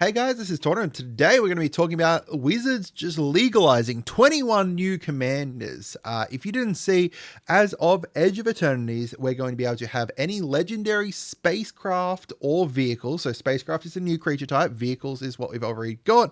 Hey guys, this is Tauna, and today we're going to be talking about Wizards just legalizing 21 new commanders. If you didn't see, as of Edge of Eternities, we're going to be able to have any legendary spacecraft or vehicles. So spacecraft is a new creature type, vehicles is what we've already got,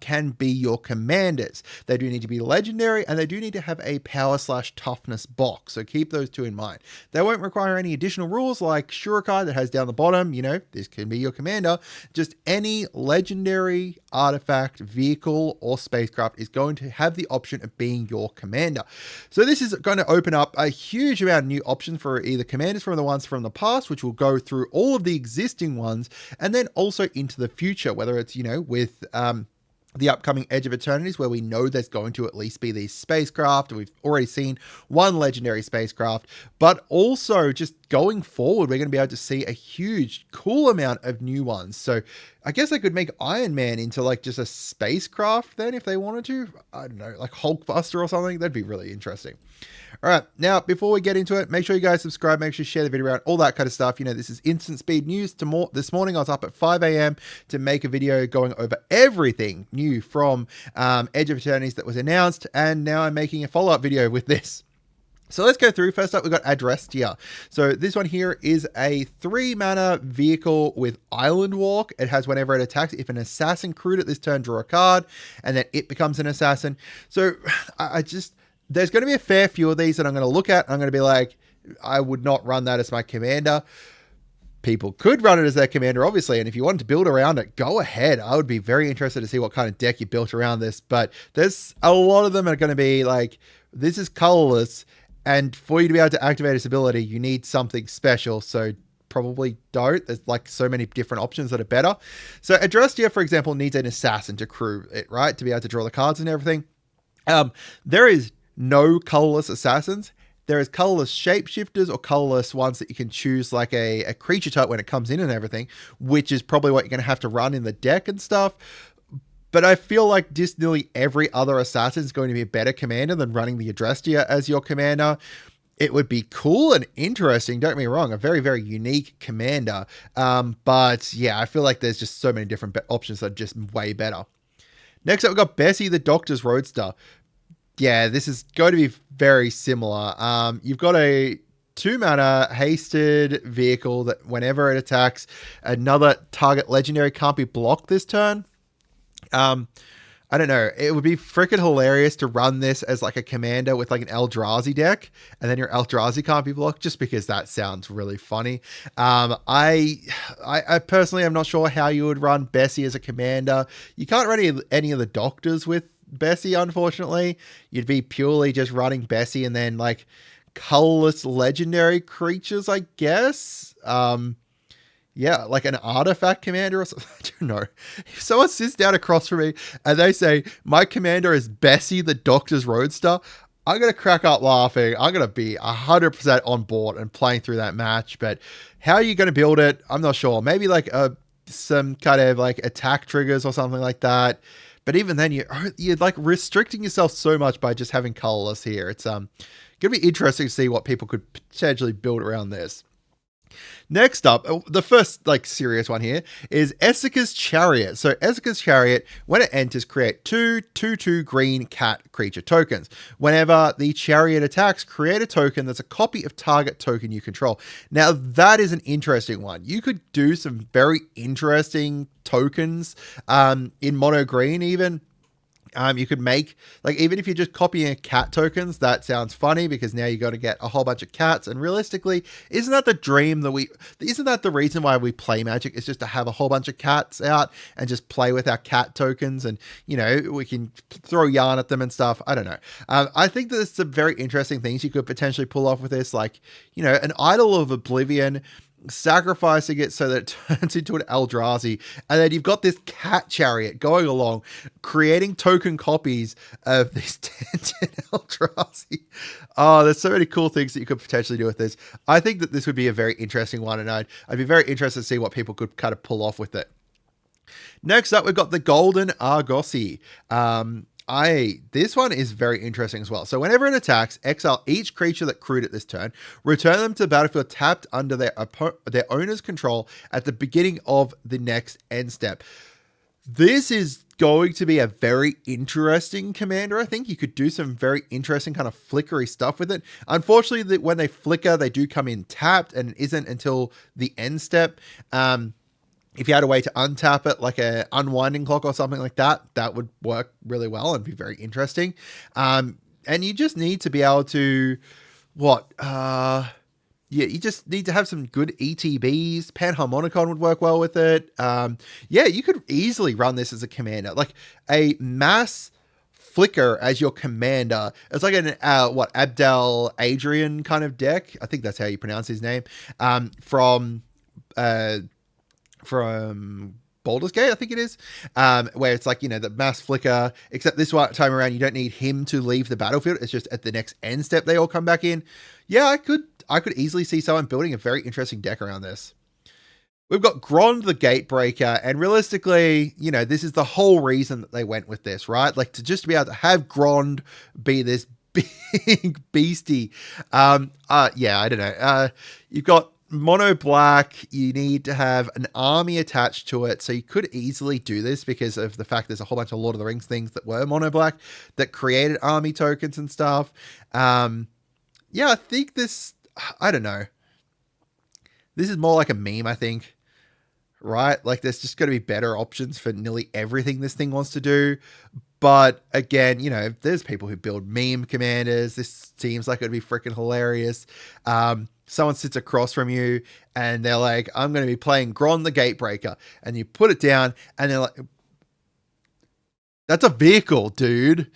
can be your commanders. They do need to be legendary, and they do need to have a power/toughness box, so keep those two in mind. They won't require any additional rules like Shurikai that has down the bottom, this can be your commander. Just any legendary artifact, vehicle, or spacecraft is going to have the option of being your commander. So this is going to open up a huge amount of new options for either commanders from the ones from the past, which will go through all of the existing ones, and then also into the future, whether it's, with the upcoming Edge of Eternities, where we know there's going to at least be these spacecraft. We've already seen one legendary spacecraft, but also just going forward, we're going to be able to see a huge, cool amount of new ones. So I guess I could make Iron Man into like just a spacecraft then if they wanted to. I don't know, like Hulkbuster or something. That'd be really interesting. All right, now before we get into it, make sure you guys subscribe, make sure you share the video around, all that kind of stuff. This is instant speed news. This morning I was up at 5 a.m. to make a video going over everything new from Edge of Eternities that was announced, and now I'm making a follow-up video with this. So let's go through. First up, we've got Adressia. So this one here is a 3-mana vehicle with Island Walk. It has whenever it attacks, if an assassin crewed it this turn, draw a card, and then it becomes an assassin. So there's going to be a fair few of these that I'm going to look at. I'm going to be like, I would not run that as my commander. People could run it as their commander, obviously, and if you wanted to build around it, go ahead. I would be very interested to see what kind of deck you built around this, but there's a lot of them are going to be like, this is colorless, and for you to be able to activate its ability, you need something special, so probably don't. There's like so many different options that are better. So Adressia, for example, needs an assassin to crew it, right? To be able to draw the cards and everything. There is no colorless assassins. There is colorless shapeshifters or colorless ones that you can choose like a creature type when it comes in and everything, which is probably what you're going to have to run in the deck and stuff. But I feel like just nearly every other assassin is going to be a better commander than running the Adressia as your commander. It would be cool and interesting, don't get me wrong, a very, very unique commander. But yeah, I feel like there's just so many different options that are just way better. Next up, we've got Bessie, the Doctor's Roadster. Yeah, this is going to be very similar. You've got a 2-mana hasted vehicle that whenever it attacks, another target legendary can't be blocked this turn. I don't know. It would be freaking hilarious to run this as like a commander with like an Eldrazi deck, and then your Eldrazi can't be blocked, just because that sounds really funny. I personally am not sure how you would run Bessie as a commander. You can't run any of the Doctors with Bessie, unfortunately. You'd be purely just running Bessie and then like colorless legendary creatures, I guess. Yeah, like an artifact commander or something. I don't know. If someone sits down across from me and they say, my commander is Bessie, the Doctor's Roadster, I'm going to crack up laughing. I'm going to be 100% on board and playing through that match. But how are you going to build it? I'm not sure. Maybe like some kind of like attack triggers or something like that. But even then, you're like restricting yourself so much by just having colorless here. It's going to be interesting to see what people could potentially build around this. Next up, the first like serious one here is Essicas Chariot. So Essicas Chariot, when it enters, create 2/2/2 green cat creature tokens. Whenever the chariot attacks, create a token that's a copy of target token you control. Now that is an interesting one. You could do some very interesting tokens in mono green even. You could make, like, even if you're just copying cat tokens, that sounds funny because now you got to get a whole bunch of cats. And realistically, isn't that the dream isn't that the reason why we play Magic, is just to have a whole bunch of cats out and just play with our cat tokens, and, we can throw yarn at them and stuff. I don't know. I think that there's some very interesting things you could potentially pull off with this, like, an Idol of Oblivion, sacrificing it so that it turns into an Eldrazi, and then you've got this cat chariot going along creating token copies of these 10 Eldrazi. Oh, there's so many cool things that you could potentially do with this. I think that this would be a very interesting one, and I'd be very interested to see what people could kind of pull off with it. Next up, we've got the Golden Argosi. This one is very interesting as well. So whenever it attacks, exile each creature that crewed it this turn, return them to the battlefield tapped under their owner's control at the beginning of the next end step. This is going to be a very interesting commander. I think you could do some very interesting kind of flickery stuff with it. Unfortunately, when they flicker, they do come in tapped, and it isn't until the end step. If you had a way to untap it, like a unwinding clock or something like that, that would work really well and be very interesting. And you just need to be able to, you just need to have some good ETBs. Panharmonicon would work well with it. You could easily run this as a commander, like a mass flicker as your commander. It's like an Abdel Adrian kind of deck. I think that's how you pronounce his name. From Baldur's Gate, I think it is, where it's like, the mass flicker, except this time around, you don't need him to leave the battlefield. It's just at the next end step, they all come back in. Yeah, I could easily see someone building a very interesting deck around this. We've got Grond the Gatebreaker, and realistically, this is the whole reason that they went with this, right? Like, to just be able to have Grond be this big beastie. I don't know. You've got mono black, you need to have an army attached to it, so you could easily do this because of the fact there's a whole bunch of Lord of the Rings things that were mono black that created army tokens and stuff. I think this, I don't know, this is more like a meme, I think, right? Like, there's just going to be better options for nearly everything this thing wants to do. But again, there's people who build meme commanders. This seems like it'd be freaking hilarious. Someone sits across from you and they're like, I'm going to be playing Grond the Gatebreaker. And you put it down and they're like, that's a vehicle, dude.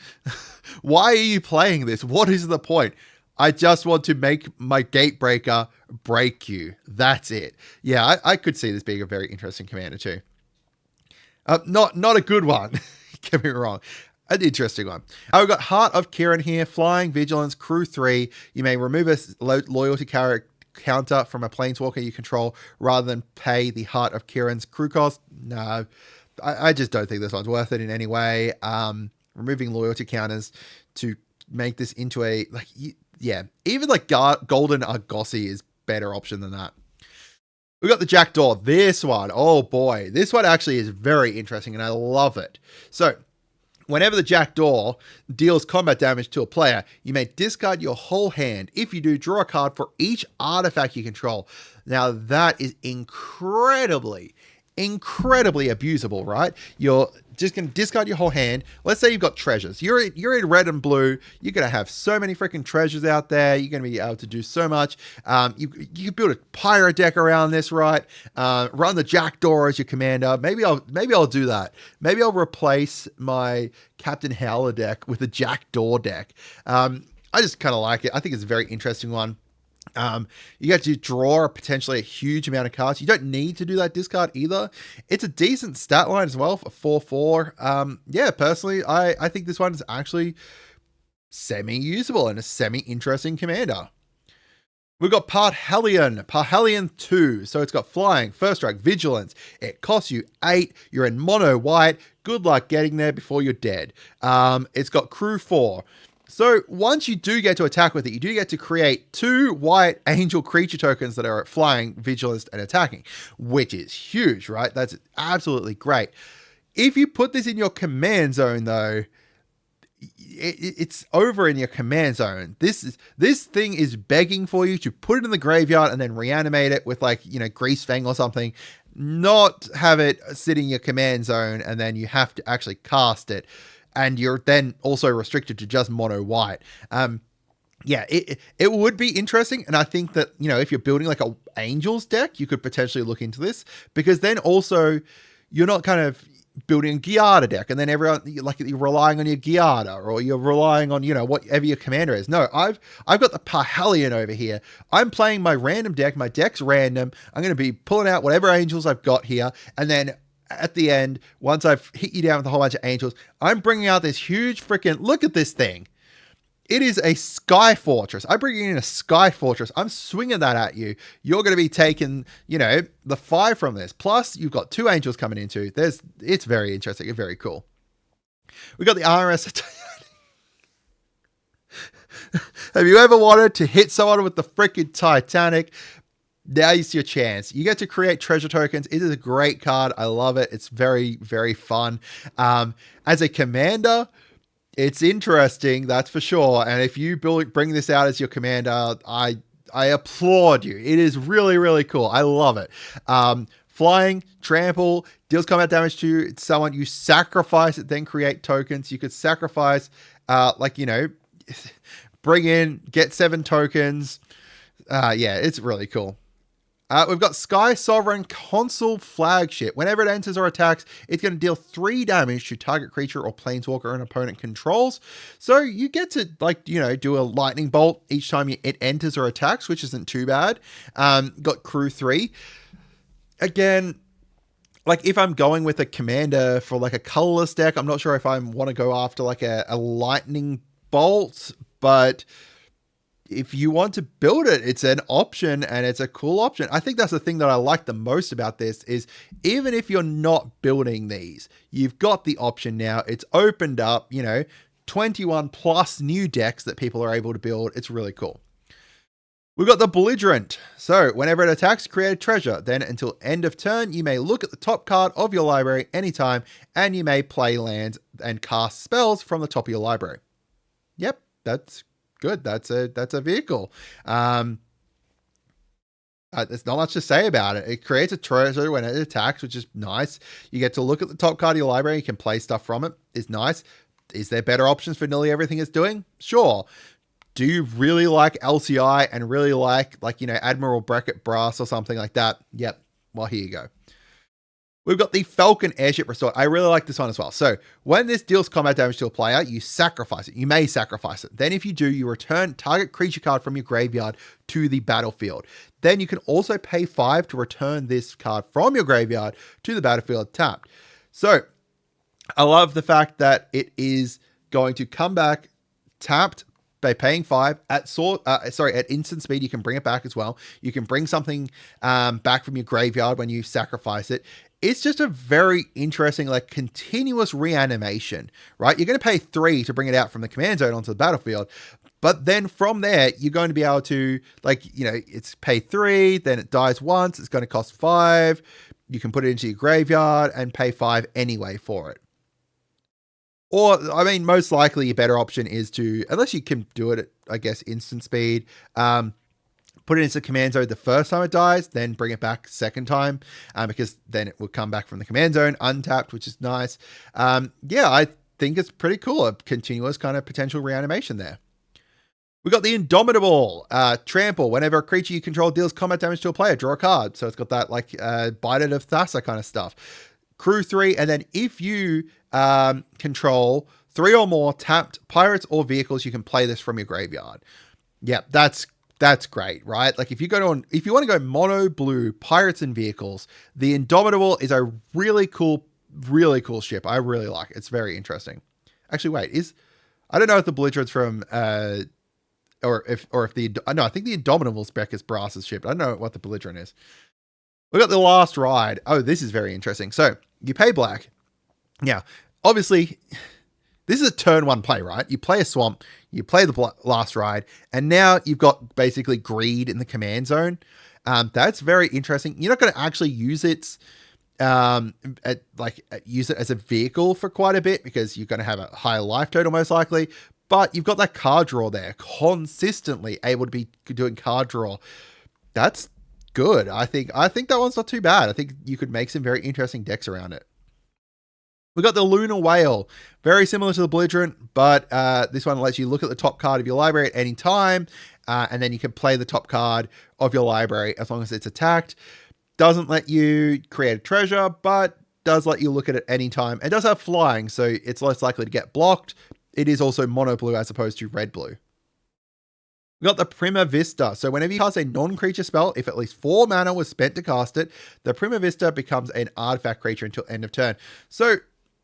Why are you playing this? What is the point? I just want to make my Gatebreaker break you. That's it. Yeah, I could see this being a very interesting commander too. Not a good one. Get me wrong. An interesting one. We've got Heart of Kieran here. Flying, Vigilance, Crew 3. You may remove a loyalty counter from a planeswalker you control rather than pay the Heart of Kieran's crew cost. No, I just don't think this one's worth it in any way. Removing loyalty counters to make this into a, even like Golden Argosi is better option than that. We got the Jackdaw. This one, oh boy, this one actually is very interesting and I love it. So, whenever the Jackdaw deals combat damage to a player, you may discard your whole hand. If you do, draw a card for each artifact you control. Now, that is incredibly abusable, right? You're just going to discard your whole hand. Let's say you've got treasures. You're in red and blue. You're going to have so many freaking treasures out there. You're going to be able to do so much. You can build a pirate deck around this, right? Run the Jackdaw as your commander. Maybe I'll do that. Maybe I'll replace my Captain Howler deck with a Jackdaw deck. I just kind of like it. I think it's a very interesting one. You get to draw potentially a huge amount of cards. You don't need to do that discard either. It's a decent stat line as well for 4/4. Personally, I think this one is actually semi-usable and a semi-interesting commander. We've got Parhelion 2. So it's got flying, first strike, vigilance. It costs you 8. You're in mono white. Good luck getting there before you're dead. It's got crew 4. So once you do get to attack with it, you do get to create 2 white angel creature tokens that are flying, vigilance, and attacking, which is huge, right? That's absolutely great. If you put this in your command zone, though, it's over in your command zone. This thing is begging for you to put it in the graveyard and then reanimate it with Grease Fang or something. Not have it sit in your command zone and then you have to actually cast it. And you're then also restricted to just mono white. It would be interesting. And I think that, if you're building like a Angels deck, you could potentially look into this, because then also you're not kind of building a Giada deck and then everyone, you're relying on your Giada, or you're relying on, whatever your commander is. No, I've got the Parhelion over here. I'm playing my random deck. My deck's random. I'm going to be pulling out whatever Angels I've got here. And then at the end, once I've hit you down with a whole bunch of Angels, I'm bringing out this huge freaking, look at this thing. It is a Sky Fortress. I bring in a Sky Fortress. I'm swinging that at you. You're going to be taking, the 5 from this. Plus, you've got 2 Angels coming into. It's very interesting and very cool. We got the RS. Have you ever wanted to hit someone with the freaking Titanic? Now's your chance. You get to create treasure tokens. It is a great card. I love it. It's very, very fun. As a commander, it's interesting, that's for sure. And if you bring this out as your commander, I applaud you. It is really, really cool. I love it. Flying, trample, deals combat damage to someone. You sacrifice it, then create tokens. You could sacrifice, bring in, get 7 tokens. Yeah, it's really cool. We've got Sky Sovereign Consul Flagship. Whenever it enters or attacks, it's going to deal 3 damage to target creature or planeswalker an opponent controls. So you get to, do a lightning bolt each time it enters or attacks, which isn't too bad. Got Crew 3. Again, if I'm going with a commander for a colorless deck, I'm not sure if I want to go after a lightning bolt, but if you want to build it, it's an option and it's a cool option. I think that's the thing that I like the most about this is even if you're not building these, you've got the option now. It's opened up, 21 plus new decks that people are able to build. It's really cool. We've got the Belligerent. So whenever it attacks, create a treasure. Then until end of turn, you may look at the top card of your library anytime, and you may play lands and cast spells from the top of your library. Yep, that's good. That's a vehicle. There's not much to say about it. It creates a treasure when it attacks, which is nice. You get to look at the top card of your library. You can play stuff from it. It's nice. Is there better options for nearly everything it's doing? Sure. Do you really like LCI and really like Admiral Bracket Brass or something like that? Yep. Well, here you go. We've got the Falcon Airship Restored. I really like this one as well. So when this deals combat damage to a player, you sacrifice it. You may sacrifice it. Then if you do, you return target creature card from your graveyard to the battlefield. Then you can also pay 5 to return this card from your graveyard to the battlefield tapped. So I love the fact that it is going to come back tapped by paying 5 at instant speed. You can bring it back as well. You can bring something back from your graveyard when you sacrifice it. It's just a very interesting, continuous reanimation, right? You're going to pay 3 to bring it out from the command zone onto the battlefield. But then from there, you're going to be able to, it's pay 3, then it dies once. It's going to cost 5. You can put it into your graveyard and pay 5 anyway for it. Or, most likely your better option is to, unless you can do it at, instant speed, put it into command zone the first time it dies, then bring it back second time, because then it will come back from the command zone untapped, which is nice. Yeah, I think it's pretty cool. A continuous kind of potential reanimation there. We got the Indomitable. Trample. Whenever a creature you control deals combat damage to a player, draw a card. So it's got that Bided of Thassa kind of stuff. Crew 3, and then if you control 3 or more tapped pirates or vehicles, you can play this from your graveyard. Yeah, that's great, right? If you want to go mono blue pirates and vehicles, the Indomitable is a really cool ship. I really like it. It's very interesting. Actually, wait, I don't know if the Belligerent's from I think the Indomitable spec is Brass's ship. I don't know what the Belligerent is. We got the Last Ride. Oh, this is very interesting. So you pay black. Now, obviously, this is a turn 1 play, right? You play a swamp, you play the Last Ride, and now you've got basically greed in the command zone. That's very interesting. You're not going to actually use it, use it as a vehicle for quite a bit because you're going to have a higher life total most likely. But you've got that card draw there, consistently able to be doing card draw. That's good. I think that one's not too bad. I think you could make some very interesting decks around it. We got the Lunar Whale, very similar to the Belligerent, but this one lets you look at the top card of your library at any time, and then you can play the top card of your library as long as it's attacked. Doesn't let you create a treasure, but does let you look at it any time. It does have flying, so it's less likely to get blocked. It is also mono blue as opposed to red blue. We got the Prima Vista. So whenever you cast a non-creature spell, if at least 4 mana was spent to cast it, the Prima Vista becomes an artifact creature until end of turn. So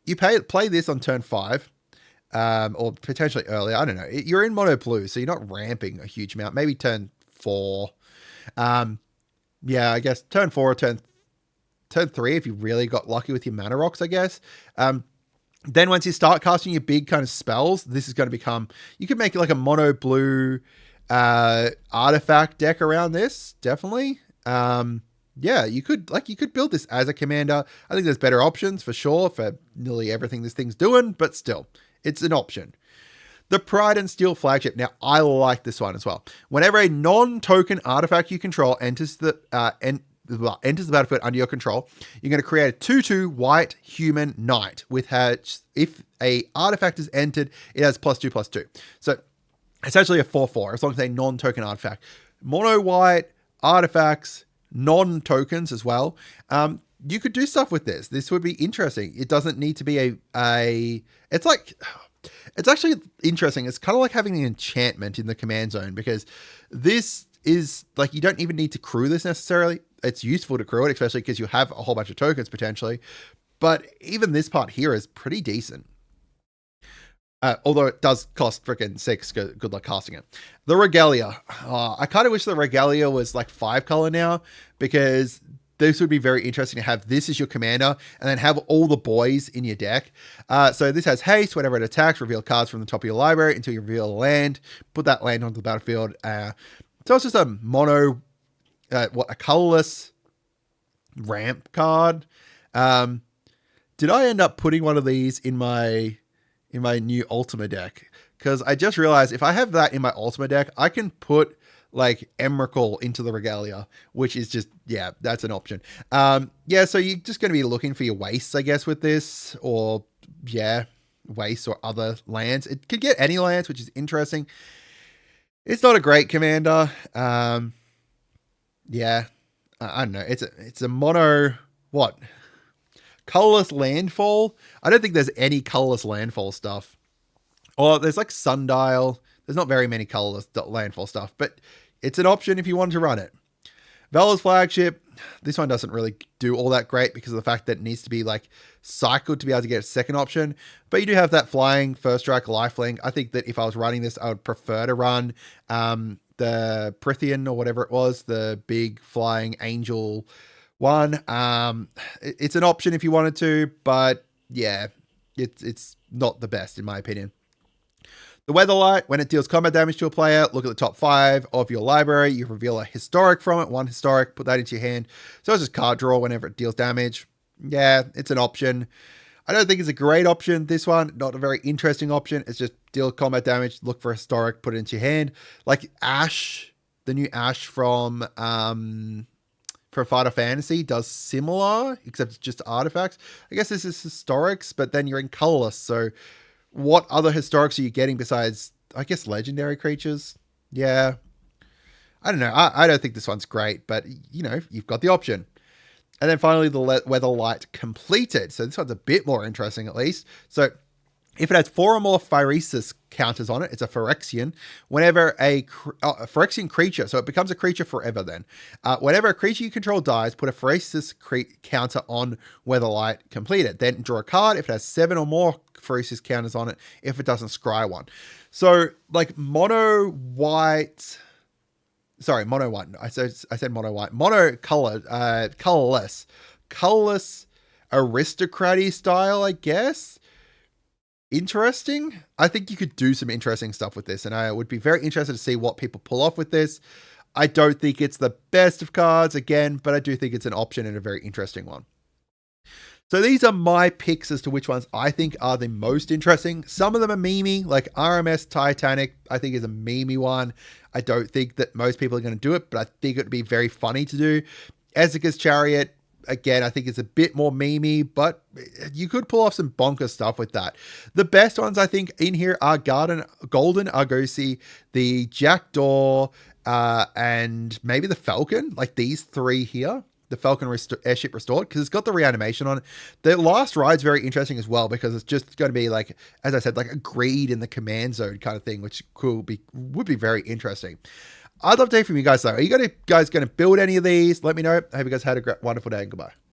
you play this on turn 5, or potentially earlier. I don't know. You're in mono blue, so you're not ramping a huge amount. Maybe turn 4. Yeah, I guess turn 4 or turn 3 if you really got lucky with your mana rocks, I guess. Then once you start casting your big kind of spells, this is going to become... You could make it like a mono blue artifact deck around this, definitely. Yeah, you could build this as a commander. I think there's better options for sure for nearly everything this thing's doing, but still, it's an option. The Pride and Steel Flagship. Now, I like this one as well. Whenever a non-token artifact you control enters the battlefield under your control, you're going to create a 2/2 white human knight with if a artifact is entered, it has +2/+2. So essentially a 4/4 as long as a non-token artifact. Mono white artifacts, non-tokens as well. You could do stuff with this. This would be interesting. It doesn't need to be it's actually interesting. It's kind of like having an enchantment in the command zone, because this is like, you don't even need to crew this necessarily. It's useful to crew it, especially because you have a whole bunch of tokens potentially. But even this part here is pretty decent. Although it does cost freaking 6. Good luck casting it. The Regalia. I kind of wish the Regalia was like 5 color now, because this would be very interesting to have this as your commander and then have all the boys in your deck. So this has haste. Whenever it attacks, reveal cards from the top of your library until you reveal a land. Put that land onto the battlefield. So it's just a mono, a colorless ramp card. Did I end up putting one of these in my new Ultima deck? Because I just realized if I have that in my Ultima deck, I can put like Emrakul into the Regalia, which is just, yeah, that's an option. Yeah, so you're just going to be looking for your wastes, I guess, with this, or yeah, wastes or other lands. It could get any lands, which is interesting. It's not a great commander. Yeah, I don't know. It's a mono, what? Colorless landfall. I don't think there's any colorless landfall stuff. Or there's like Sundial. There's not very many colorless landfall stuff, but it's an option if you want to run it. Valor's Flagship. This one doesn't really do all that great because of the fact that it needs to be like cycled to be able to get a second option. But you do have that flying first strike lifelink. I think that if I was running this, I would prefer to run the Parhelion or whatever it was, the big flying angel one. It's an option if you wanted to, but yeah, it's not the best in my opinion. The Weatherlight, when it deals combat damage to a player, look at the top 5 of your library. You reveal a historic from it, 1 historic, put that into your hand. So it's just card draw whenever it deals damage. Yeah, it's an option. I don't think it's a great option, this one. Not a very interesting option. It's just deal combat damage, look for a historic, put it into your hand. Like Ash, the new Ash from Final Fantasy does similar, except it's just artifacts. I guess this is historics, but then you're in colorless, so what other historics are you getting besides, I guess, legendary creatures? Yeah. I don't know. I don't think this one's great, but, you know, you've got the option. And then finally, the Weatherlight Completed. So this one's a bit more interesting, at least. So if it has 4 or more Phyresis counters on it, it's a Phyrexian. Whenever a Phyrexian creature, so it becomes a creature forever then. Whenever a creature you control dies, put a Phyresis counter on Weatherlight Completed. Then draw a card if it has 7 or more Phyresis counters on it, if it doesn't scry one. So like mono white. I said mono white. Mono colored, colorless aristocracy style, I guess. Interesting. I think you could do some interesting stuff with this, and I would be very interested to see what people pull off with this. I don't think it's the best of cards again, but I do think it's an option and a very interesting one. So these are my picks as to which ones I think are the most interesting. Some of them are memey, like RMS Titanic, I think is a memey one. I don't think that most people are going to do it, but I think it would be very funny to do. Essicas Chariot, again, I think it's a bit more memey, but you could pull off some bonkers stuff with that. The best ones I think in here are Golden Argosi, the Jackdaw, and maybe the Falcon, like these 3 here. The Falcon Airship Restored, because it's got the reanimation on it. The last ride's very interesting as well, because it's just going to be like, as I said, like a greed in the command zone kind of thing, which would be very interesting. I'd love to hear from you guys though. Are you guys going to build any of these? Let me know. I hope you guys had a wonderful day and goodbye.